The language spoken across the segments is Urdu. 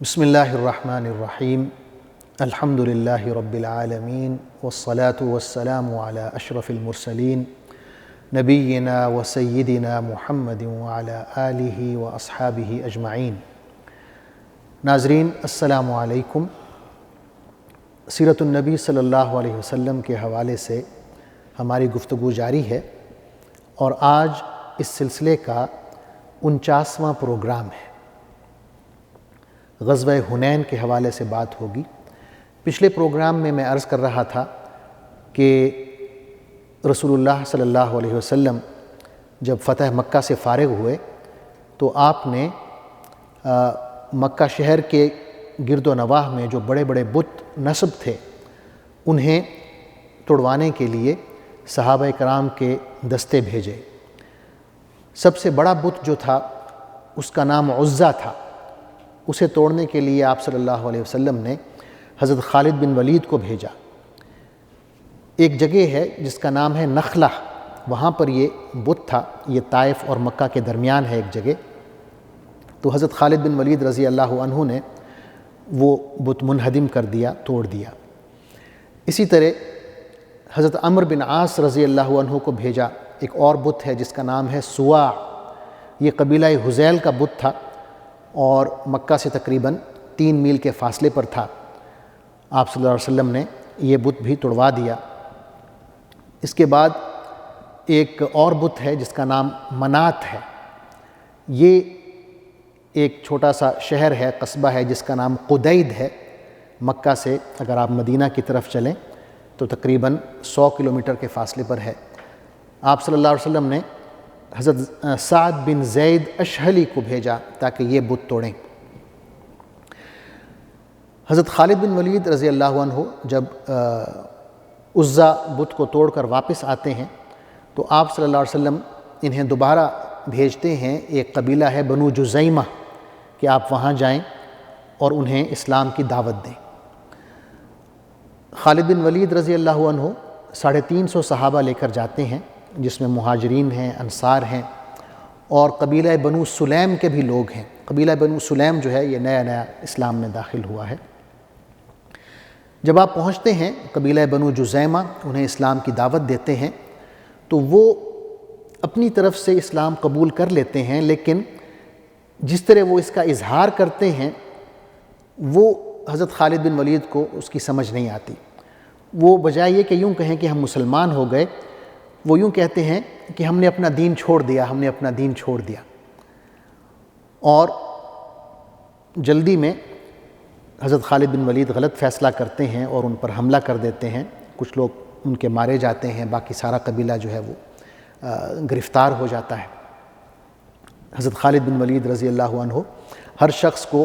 بسم اللہ الرحمن الرحیم الحمد للہ رب العالمین والصلاة والسلام علی اشرف المرسلین نبینا و سیدنا محمد وعلی آلہ و اصحابہ اجمعین۔ ناظرین السلام علیکم۔ سیرت النبی صلی اللہ علیہ وسلم کے حوالے سے ہماری گفتگو جاری ہے اور آج اس سلسلے کا 49واں پروگرام ہے۔ غزوہ حنین کے حوالے سے بات ہوگی۔ پچھلے پروگرام میں عرض کر رہا تھا کہ رسول اللہ صلی اللہ علیہ وسلم جب فتح مکہ سے فارغ ہوئے تو آپ نے مکہ شہر کے گرد و نواح میں جو بڑے بڑے بت نصب تھے انہیں توڑوانے کے لیے صحابہ کرام کے دستے بھیجے۔ سب سے بڑا بت جو تھا اس کا نام عزا تھا۔ اسے توڑنے کے لیے آپ صلی اللہ علیہ وسلم نے حضرت خالد بن ولید کو بھیجا۔ ایک جگہ ہے جس کا نام ہے نخلہ، وہاں پر یہ بت تھا، یہ طائف اور مکہ کے درمیان ہے ایک جگہ۔ تو حضرت خالد بن ولید رضی اللہ عنہ نے وہ بت منہدم کر دیا، توڑ دیا۔ اسی طرح حضرت عمرو بن عاص رضی اللہ عنہ کو بھیجا۔ ایک اور بت ہے جس کا نام ہے سواع، یہ قبیلہ حذیل کا بت تھا اور مکہ سے تقریباً 3 میل کے فاصلے پر تھا۔ آپ صلی اللہ علیہ وسلم نے یہ بت بھی توڑوا دیا۔ اس کے بعد ایک اور بت ہے جس کا نام منات ہے۔ یہ ایک چھوٹا سا شہر ہے، قصبہ ہے جس کا نام قدید ہے۔ مکہ سے اگر آپ مدینہ کی طرف چلیں تو تقریباً 100 کلومیٹر کے فاصلے پر ہے۔ آپ صلی اللہ علیہ وسلم نے حضرت سعد بن زید اشہلی کو بھیجا تاکہ یہ بت توڑیں۔ حضرت خالد بن ولید رضی اللہ عنہ جب عزا بت کو توڑ کر واپس آتے ہیں تو آپ صلی اللہ علیہ وسلم انہیں دوبارہ بھیجتے ہیں۔ ایک قبیلہ ہے بنو جزیمہ کہ آپ وہاں جائیں اور انہیں اسلام کی دعوت دیں۔ خالد بن ولید رضی اللہ عنہ 350 صحابہ لے کر جاتے ہیں، جس میں مہاجرین ہیں، انصار ہیں اور قبیلہ بنو سلیم کے بھی لوگ ہیں۔ قبیلہ بنو سلیم جو ہے یہ نیا اسلام میں داخل ہوا ہے۔ جب آپ پہنچتے ہیں قبیلہ بنو جزیمہ، انہیں اسلام کی دعوت دیتے ہیں تو وہ اپنی طرف سے اسلام قبول کر لیتے ہیں، لیکن جس طرح وہ اس کا اظہار کرتے ہیں وہ حضرت خالد بن ولید کو اس کی سمجھ نہیں آتی۔ وہ بجائے یہ کہ یوں کہیں کہ ہم مسلمان ہو گئے، وہ یوں کہتے ہیں کہ ہم نے اپنا دین چھوڑ دیا، ہم نے اپنا دین چھوڑ دیا۔ اور جلدی میں حضرت خالد بن ولید غلط فیصلہ کرتے ہیں اور ان پر حملہ کر دیتے ہیں۔ کچھ لوگ ان کے مارے جاتے ہیں، باقی سارا قبیلہ جو ہے وہ گرفتار ہو جاتا ہے۔ حضرت خالد بن ولید رضی اللہ عنہ ہر شخص کو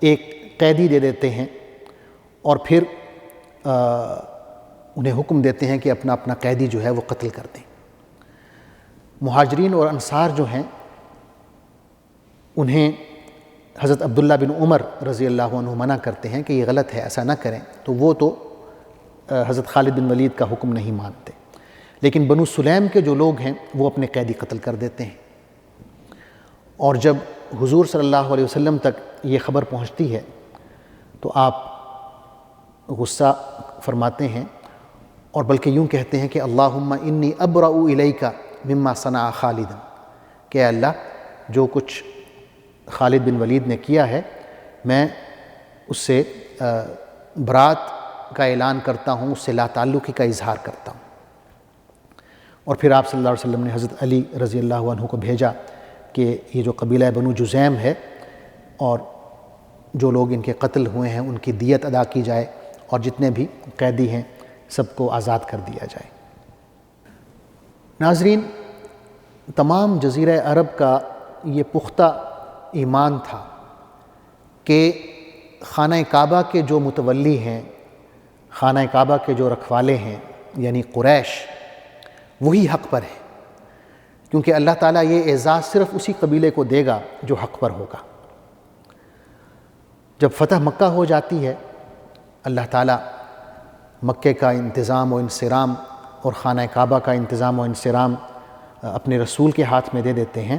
ایک قیدی دے دیتے ہیں اور پھر انہیں حکم دیتے ہیں کہ اپنا اپنا قیدی جو ہے وہ قتل کر دیں۔ مہاجرین اور انصار جو ہیں انہیں حضرت عبداللہ بن عمر رضی اللہ عنہ منع کرتے ہیں کہ یہ غلط ہے، ایسا نہ کریں، تو وہ تو حضرت خالد بن ولید کا حکم نہیں مانتے۔ لیکن بنو سلیم کے جو لوگ ہیں وہ اپنے قیدی قتل کر دیتے ہیں۔ اور جب حضور صلی اللہ علیہ وسلم تک یہ خبر پہنچتی ہے تو آپ غصہ فرماتے ہیں اور بلکہ یوں کہتے ہیں کہ اللہم انی ابرأ الیک مما صنع خالد، کہ اللہ جو کچھ خالد بن ولید نے کیا ہے میں اس سے برات کا اعلان کرتا ہوں، اس سے لا تعلقی کا اظہار کرتا ہوں۔ اور پھر آپ صلی اللہ علیہ وسلم نے حضرت علی رضی اللہ عنہ کو بھیجا کہ یہ جو قبیلہ بنو جزیم ہے اور جو لوگ ان کے قتل ہوئے ہیں ان کی دیت ادا کی جائے اور جتنے بھی قیدی ہیں سب کو آزاد کر دیا جائے۔ ناظرین، تمام جزیرہ عرب کا یہ پختہ ایمان تھا کہ خانہ کعبہ کے جو متولی ہیں، خانہ کعبہ کے جو رکھوالے ہیں یعنی قریش، وہی حق پر ہے، کیونکہ اللہ تعالیٰ یہ اعزاز صرف اسی قبیلے کو دے گا جو حق پر ہوگا۔ جب فتح مکہ ہو جاتی ہے، اللہ تعالیٰ مکے کا انتظام و انصرام اور خانہ کعبہ کا انتظام و انصرام اپنے رسول کے ہاتھ میں دے دیتے ہیں،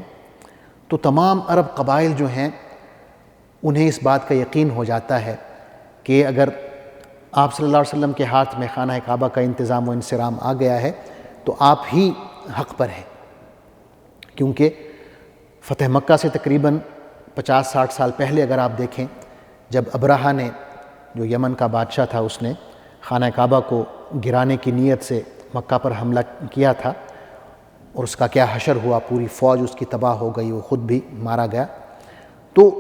تو تمام عرب قبائل جو ہیں انہیں اس بات کا یقین ہو جاتا ہے کہ اگر آپ صلی اللہ علیہ وسلم کے ہاتھ میں خانہ کعبہ کا انتظام و انصرام آ گیا ہے تو آپ ہی حق پر ہیں، کیونکہ فتح مکہ سے تقریباً 50-60 سال پہلے اگر آپ دیکھیں، جب ابرہہ نے، جو یمن کا بادشاہ تھا، اس نے خانہ کعبہ کو گرانے کی نیت سے مکہ پر حملہ کیا تھا اور اس کا کیا حشر ہوا، پوری فوج اس کی تباہ ہو گئی، وہ خود بھی مارا گیا. تو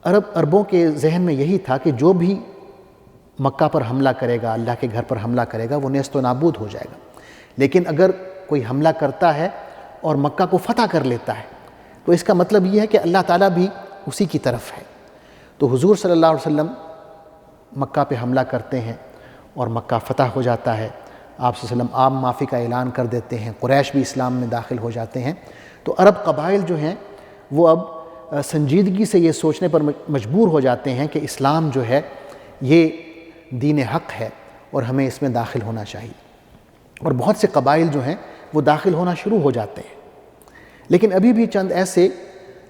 عربوں کے ذہن میں یہی تھا کہ جو بھی مکہ پر حملہ کرے گا، اللہ کے گھر پر حملہ کرے گا، وہ نیست و نابود ہو جائے گا. لیکن اگر کوئی حملہ کرتا ہے اور مکہ کو فتح کر لیتا ہے تو اس کا مطلب یہ ہے کہ اللہ تعالیٰ بھی اسی کی طرف ہے. تو حضور صلی اللہ علیہ وسلم مکہ پہ حملہ کرتے ہیں اور مکہ فتح ہو جاتا ہے. آپ صلی اللہ علیہ وسلم عام معافی کا اعلان کر دیتے ہیں، قریش بھی اسلام میں داخل ہو جاتے ہیں. تو عرب قبائل جو ہیں وہ اب سنجیدگی سے یہ سوچنے پر مجبور ہو جاتے ہیں کہ اسلام جو ہے یہ دین حق ہے اور ہمیں اس میں داخل ہونا چاہیے. اور بہت سے قبائل جو ہیں وہ داخل ہونا شروع ہو جاتے ہیں. لیکن ابھی بھی چند ایسے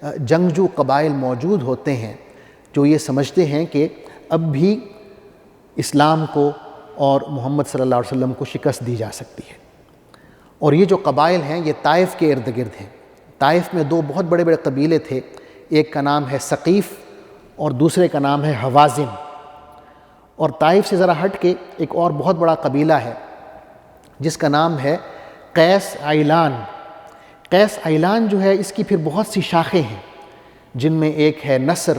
جنگجو قبائل موجود ہوتے ہیں جو یہ سمجھتے ہیں کہ اب بھی اسلام کو اور محمد صلی اللہ علیہ وسلم کو شکست دی جا سکتی ہے. اور یہ جو قبائل ہیں یہ طائف کے ارد گرد ہیں. طائف میں دو بہت بڑے بڑے قبیلے تھے، ایک کا نام ہے ثقیف اور دوسرے کا نام ہے حوازن. اور طائف سے ذرا ہٹ کے ایک اور بہت بڑا قبیلہ ہے جس کا نام ہے قیس عیلان. قیس عیلان جو ہے اس کی پھر بہت سی شاخیں ہیں، جن میں ایک ہے نصر،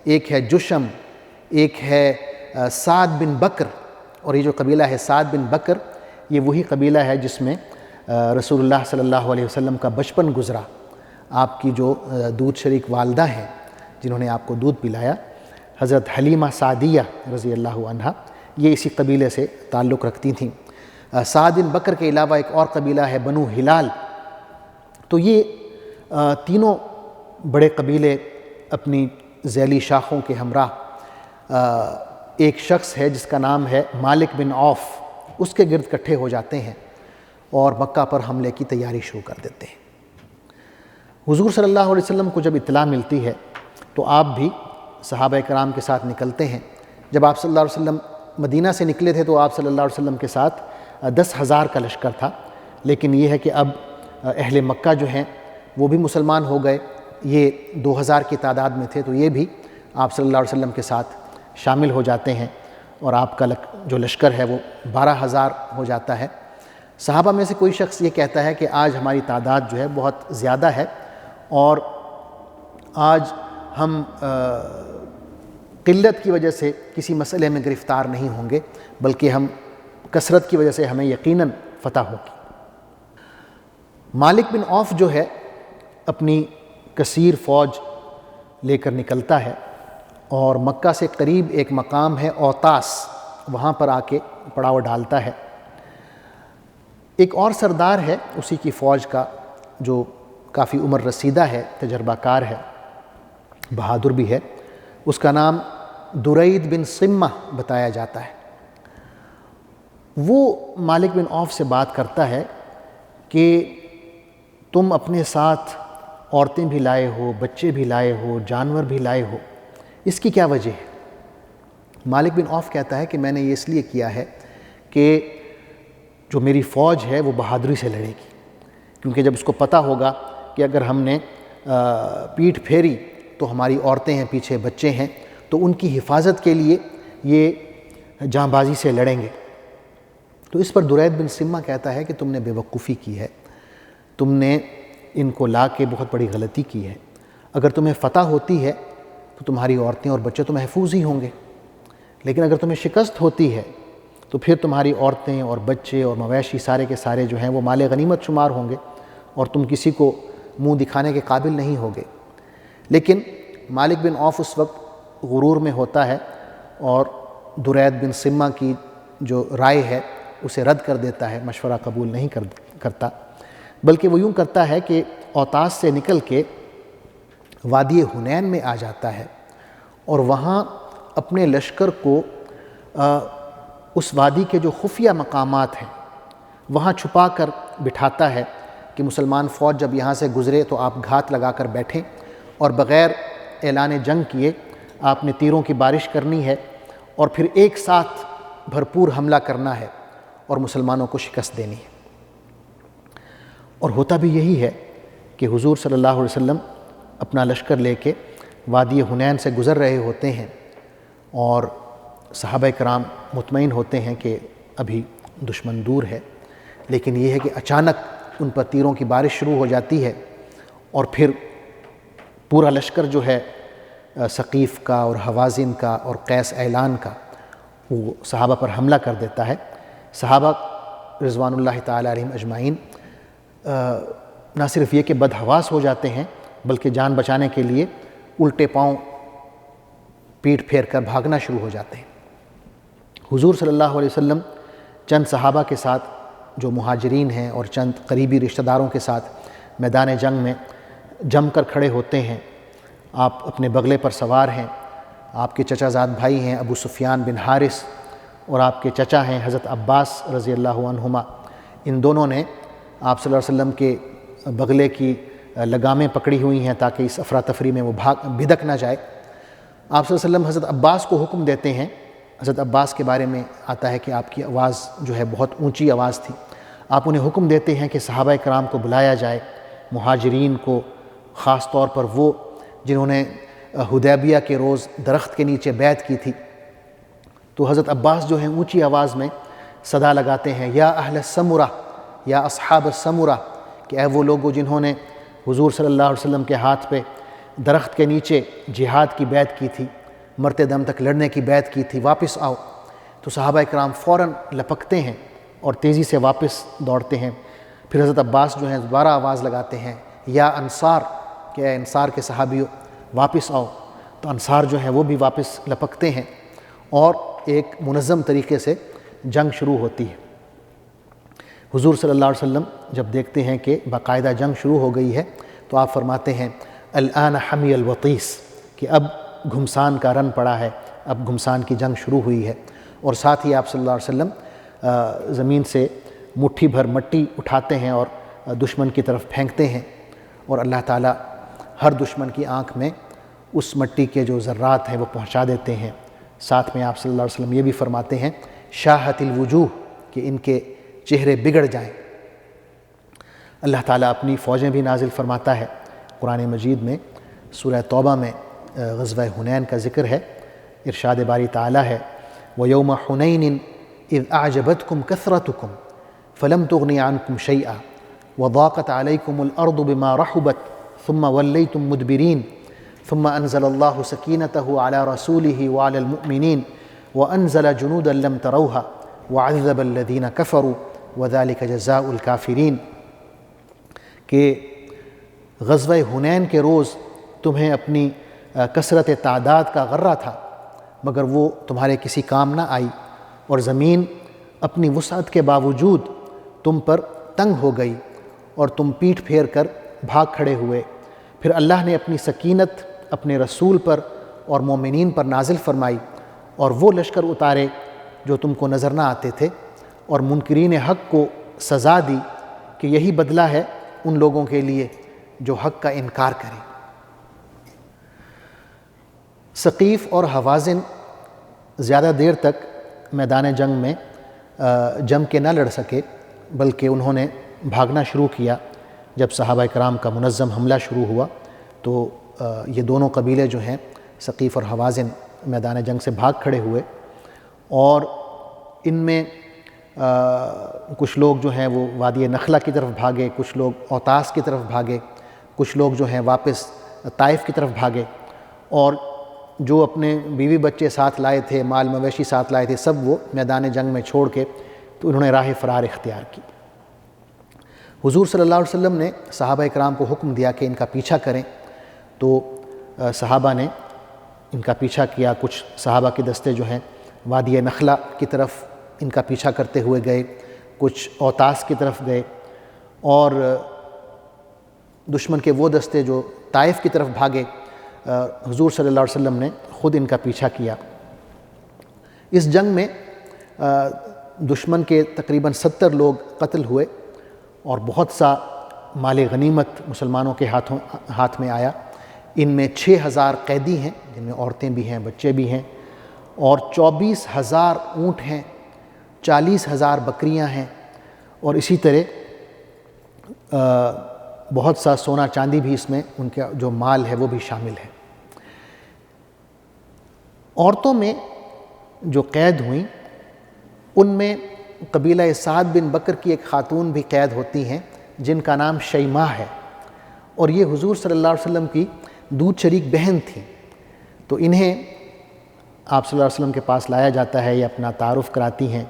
ایک ہے جشم، ایک ہے سعد بن بکر. اور یہ جو قبیلہ ہے سعد بن بکر، یہ وہی قبیلہ ہے جس میں رسول اللہ صلی اللہ علیہ وسلم کا بچپن گزرا. آپ کی جو دودھ شریک والدہ ہیں جنہوں نے آپ کو دودھ پلایا، حضرت حلیمہ سعدیہ رضی اللہ عنہا، یہ اسی قبیلے سے تعلق رکھتی تھیں. سعد بن بکر کے علاوہ ایک اور قبیلہ ہے بنو ہلال. تو یہ تینوں بڑے قبیلے اپنی ذیلی شاخوں کے ہمراہ ایک شخص ہے جس کا نام ہے مالک بن عوف، اس کے گرد اکٹھے ہو جاتے ہیں اور مکہ پر حملے کی تیاری شروع کر دیتے ہیں. حضور صلی اللہ علیہ وسلم کو جب اطلاع ملتی ہے تو آپ بھی صحابہ کرام کے ساتھ نکلتے ہیں. جب آپ صلی اللہ علیہ وسلم مدینہ سے نکلے تھے تو آپ صلی اللہ علیہ وسلم کے ساتھ 10,000 کا لشکر تھا. لیکن یہ ہے کہ اب اہل مکہ جو ہیں وہ بھی مسلمان ہو گئے، یہ 2,000 کی تعداد میں تھے، تو یہ بھی آپ صلی اللہ علیہ وسلم کے ساتھ شامل ہو جاتے ہیں اور آپ کا جو لشکر ہے وہ 12,000 ہو جاتا ہے. صحابہ میں سے کوئی شخص یہ کہتا ہے کہ آج ہماری تعداد جو ہے بہت زیادہ ہے اور آج ہم قلت کی وجہ سے کسی مسئلے میں گرفتار نہیں ہوں گے، بلکہ ہم کثرت کی وجہ سے ہمیں یقیناً فتح ہوگی. مالک بن عوف جو ہے اپنی کثیر فوج لے کر نکلتا ہے اور مکہ سے قریب ایک مقام ہے اوتاس، وہاں پر آ کے پڑاؤ ڈالتا ہے. ایک اور سردار ہے اسی کی فوج کا جو کافی عمر رسیدہ ہے، تجربہ کار ہے، بہادر بھی ہے، اس کا نام درید بن سمہ بتایا جاتا ہے. وہ مالک بن عوف سے بات کرتا ہے کہ تم اپنے ساتھ عورتیں بھی لائے ہو، بچے بھی لائے ہو، جانور بھی لائے ہو، اس کی کیا وجہ ہے؟ مالک بن عوف کہتا ہے کہ میں نے یہ اس لیے کیا ہے کہ جو میری فوج ہے وہ بہادری سے لڑے گی، کیونکہ جب اس کو پتہ ہوگا کہ اگر ہم نے پیٹھ پھیری تو ہماری عورتیں ہیں، پیچھے بچے ہیں، تو ان کی حفاظت کے لیے یہ جاں بازی سے لڑیں گے. تو اس پر درید بن سمہ کہتا ہے کہ تم نے بے وقوفی کی ہے، تم نے ان کو لا کے بہت بڑی غلطی کی ہے. اگر تمہیں فتح ہوتی ہے تو تمہاری عورتیں اور بچے تو محفوظ ہی ہوں گے، لیکن اگر تمہیں شکست ہوتی ہے تو پھر تمہاری عورتیں اور بچے اور مویشی سارے کے سارے جو ہیں وہ مال غنیمت شمار ہوں گے اور تم کسی کو منہ دکھانے کے قابل نہیں ہوگے. لیکن مالک بن عوف اس وقت غرور میں ہوتا ہے اور درید بن سمہ کی جو رائے ہے اسے رد کر دیتا ہے، مشورہ قبول نہیں کرتا، بلکہ وہ یوں کرتا ہے کہ اوتاس سے نکل کے وادی حنین میں آ جاتا ہے اور وہاں اپنے لشکر کو اس وادی کے جو خفیہ مقامات ہیں وہاں چھپا کر بٹھاتا ہے کہ مسلمان فوج جب یہاں سے گزرے تو آپ گھات لگا کر بیٹھیں اور بغیر اعلان جنگ کیے، آپ نے تیروں کی بارش کرنی ہے اور پھر ایک ساتھ بھرپور حملہ کرنا ہے اور مسلمانوں کو شکست دینی ہے۔ اور ہوتا بھی یہی ہے کہ حضور صلی اللہ علیہ وسلم اپنا لشکر لے کے وادی حنین سے گزر رہے ہوتے ہیں اور صحابہ کرام مطمئن ہوتے ہیں کہ ابھی دشمن دور ہے، لیکن یہ ہے کہ اچانک ان پر تیروں کی بارش شروع ہو جاتی ہے اور پھر پورا لشکر جو ہے ثقیف کا اور حوازن کا اور قیس اعلان کا وہ صحابہ پر حملہ کر دیتا ہے۔ صحابہ رضوان اللہ تعالی علیہم اجمعین نہ صرف یہ کہ بدحواس ہو جاتے ہیں بلکہ جان بچانے کے لیے الٹے پاؤں پیٹھ پھیر کر بھاگنا شروع ہو جاتے ہیں۔ حضور صلی اللہ علیہ وسلم چند صحابہ کے ساتھ جو مہاجرین ہیں اور چند قریبی رشتہ داروں کے ساتھ میدان جنگ میں جم کر کھڑے ہوتے ہیں۔ آپ اپنے بغلے پر سوار ہیں، آپ کے چچا زاد بھائی ہیں ابو سفیان بن حارث اور آپ کے چچا ہیں حضرت عباس رضی اللہ عنہما۔ ان دونوں نے آپ صلی اللہ علیہ وسلم کے بغلے کی لگامیں پکڑی ہوئی ہیں تاکہ اس افراتفری میں وہ بھدک نہ جائے۔ آپ صلی اللہ علیہ وسلم حضرت عباس کو حکم دیتے ہیں۔ حضرت عباس کے بارے میں آتا ہے کہ آپ کی آواز جو ہے بہت اونچی آواز تھی۔ آپ انہیں حکم دیتے ہیں کہ صحابہ کرام کو بلایا جائے، مہاجرین کو، خاص طور پر وہ جنہوں نے حدیبیہ کے روز درخت کے نیچے بیعت کی تھی۔ تو حضرت عباس جو ہیں اونچی آواز میں صدا لگاتے ہیں، یا اہل السمرہ، یا اصحاب السمرہ، کہ اے وہ لوگوں جنہوں نے حضور صلی اللہ علیہ وسلم کے ہاتھ پہ درخت کے نیچے جہاد کی بیعت کی تھی، مرتے دم تک لڑنے کی بیعت کی تھی، واپس آؤ۔ تو صحابہ کرام فوراً لپکتے ہیں اور تیزی سے واپس دوڑتے ہیں۔ پھر حضرت عباس جو ہیں دوبارہ آواز لگاتے ہیں، یا انصار، کہ اے انصار کے صحابیوں واپس آؤ۔ تو انصار جو ہیں وہ بھی واپس لپکتے ہیں اور ایک منظم طریقے سے جنگ شروع ہوتی ہے۔ حضور صلی اللہ علیہ وسلم جب دیکھتے ہیں کہ باقاعدہ جنگ شروع ہو گئی ہے تو آپ فرماتے ہیں الآن حمی الوطیس، کہ اب گھمسان کا رن پڑا ہے، اب گھمسان کی جنگ شروع ہوئی ہے۔ اور ساتھ ہی آپ صلی اللہ علیہ وسلم زمین سے مٹھی بھر مٹی اٹھاتے ہیں اور دشمن کی طرف پھینکتے ہیں، اور اللہ تعالیٰ ہر دشمن کی آنکھ میں اس مٹی کے جو ذرات ہیں وہ پہنچا دیتے ہیں۔ ساتھ میں آپ صلی اللہ علیہ وسلم یہ بھی فرماتے ہیں شاہت الوجوہ، کہ ان کے چہرے بگڑ جائیں۔ اللہ تعالیٰ اپنی فوجیں بھی نازل فرماتا ہے۔ قرآن مجید میں سورہ توبہ میں غزوہ حنین کا ذکر ہے۔ ارشاد باری تعالیٰ ہے وَيَوْمَ حُنَيْنٍ إِذْ أَعْجَبَتْكُمْ كَثْرَتُكُمْ فَلَمْ تُغْنِ عَنْكُمْ شَيْئًا وَضَاقَتْ عَلَيْكُمُ الْأَرْضُ بِمَا رَحُبَتْ ثُمَّ وَلَّيْتُمْ مُدْبِرِينَ ثُمَّ أَنزَلَ اللَّهُ سَكِينَتَهُ عَلَى رَسُولِهِ وَعَلَى الْمُؤْمِنِينَ وَأَنزَلَ جُنُودًا لَّمْ تَرَوْهَا وَعَذَّبَ الَّذِينَ كَفَرُوا وَذَلِكَ جَزَاءُ الْكَافِرِينَ، کہ غزوہ حنین کے روز تمہیں اپنی کثرت تعداد کا غرہ تھا مگر وہ تمہارے کسی کام نہ آئی، اور زمین اپنی وسعت کے باوجود تم پر تنگ ہو گئی اور تم پیٹھ پھیر کر بھاگ کھڑے ہوئے۔ پھر اللہ نے اپنی سکینت اپنے رسول پر اور مومنین پر نازل فرمائی اور وہ لشکر اتارے جو تم کو نظر نہ آتے تھے، اور منکرین حق کو سزا دی کہ یہی بدلہ ہے ان لوگوں کے لیے جو حق کا انکار کریں۔ ثقیف اور حوازن زیادہ دیر تک میدان جنگ میں جم کے نہ لڑ سکے، بلکہ انہوں نے بھاگنا شروع کیا۔ جب صحابہ کرام کا منظم حملہ شروع ہوا تو یہ دونوں قبیلے جو ہیں ثقیف اور حوازن میدان جنگ سے بھاگ کھڑے ہوئے، اور ان میں کچھ لوگ جو ہیں وہ وادی نخلہ کی طرف بھاگے، کچھ لوگ اوتاس کی طرف بھاگے، کچھ لوگ جو ہیں واپس طائف کی طرف بھاگے، اور جو اپنے بیوی بچے ساتھ لائے تھے، مال مویشی ساتھ لائے تھے، سب وہ میدان جنگ میں چھوڑ کے تو انہوں نے راہ فرار اختیار کی۔ حضور صلی اللہ علیہ وسلم نے صحابہ کرام کو حکم دیا کہ ان کا پیچھا کریں، تو صحابہ نے ان کا پیچھا کیا۔ کچھ صحابہ کے دستے جو ہیں وادی نخلہ کی طرف ان کا پیچھا کرتے ہوئے گئے، کچھ اوتاس کی طرف گئے، اور دشمن کے وہ دستے جو طائف کی طرف بھاگے حضور صلی اللہ علیہ وسلم نے خود ان کا پیچھا کیا۔ اس جنگ میں دشمن کے تقریباً 70 لوگ قتل ہوئے اور بہت سا مال غنیمت مسلمانوں کے ہاتھ میں آیا۔ ان میں 6,000 قیدی ہیں جن میں عورتیں بھی ہیں، بچے بھی ہیں، اور 24,000 اونٹ ہیں، 40,000 بکریاں ہیں، اور اسی طرح بہت سا سونا چاندی بھی اس میں ان کا جو مال ہے وہ بھی شامل ہے۔ عورتوں میں جو قید ہوئیں ان میں قبیلہ سعد بن بکر کی ایک خاتون بھی قید ہوتی ہیں جن کا نام شیماء ہے، اور یہ حضور صلی اللہ علیہ وسلم کی دودھ شریک بہن تھیں۔ تو انہیں آپ صلی اللہ علیہ وسلم کے پاس لایا جاتا ہے، یہ اپنا تعارف کراتی ہیں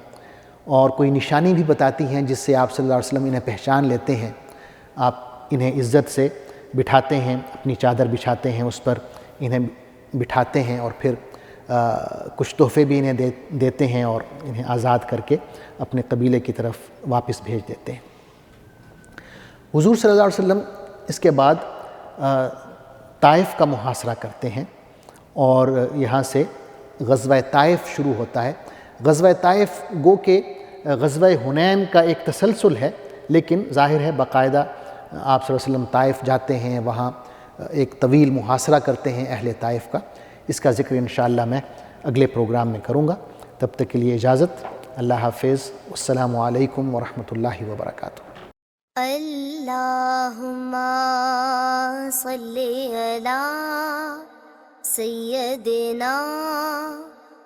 اور کوئی نشانی بھی بتاتی ہیں جس سے آپ صلی اللہ علیہ وسلم انہیں پہچان لیتے ہیں۔ آپ انہیں عزت سے بٹھاتے ہیں، اپنی چادر بچھاتے ہیں، اس پر انہیں بٹھاتے ہیں اور پھر کچھ تحفے بھی انہیں دیتے ہیں اور انہیں آزاد کر کے اپنے قبیلے کی طرف واپس بھیج دیتے ہیں۔ حضور صلی اللہ علیہ وسلم اس کے بعد طائف کا محاصرہ کرتے ہیں اور یہاں سے غزوہ طائف شروع ہوتا ہے۔ غزوہ طائف گو کہ غزوہ حنین کا ایک تسلسل ہے، لیکن ظاہر ہے باقاعدہ آپ صلی اللہ علیہ وسلم طائف جاتے ہیں، وہاں ایک طویل محاصرہ کرتے ہیں اہل طائف کا۔ اس کا ذکر انشاءاللہ میں اگلے پروگرام میں کروں گا۔ تب تک کے لیے اجازت، اللہ حافظ، السلام علیکم ورحمۃ اللہ وبرکاتہ۔ اللہم صلی علی سیدنا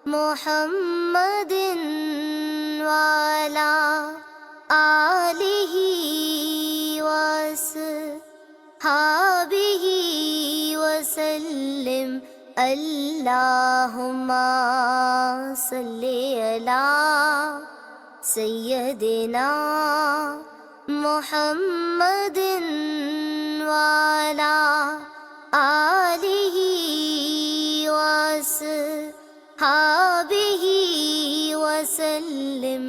محمد وعلی آلہ وصحبہ وسلم۔ اللہم صلی علی سیدنا محمد وعلی آلہ وصحبہ وسلم۔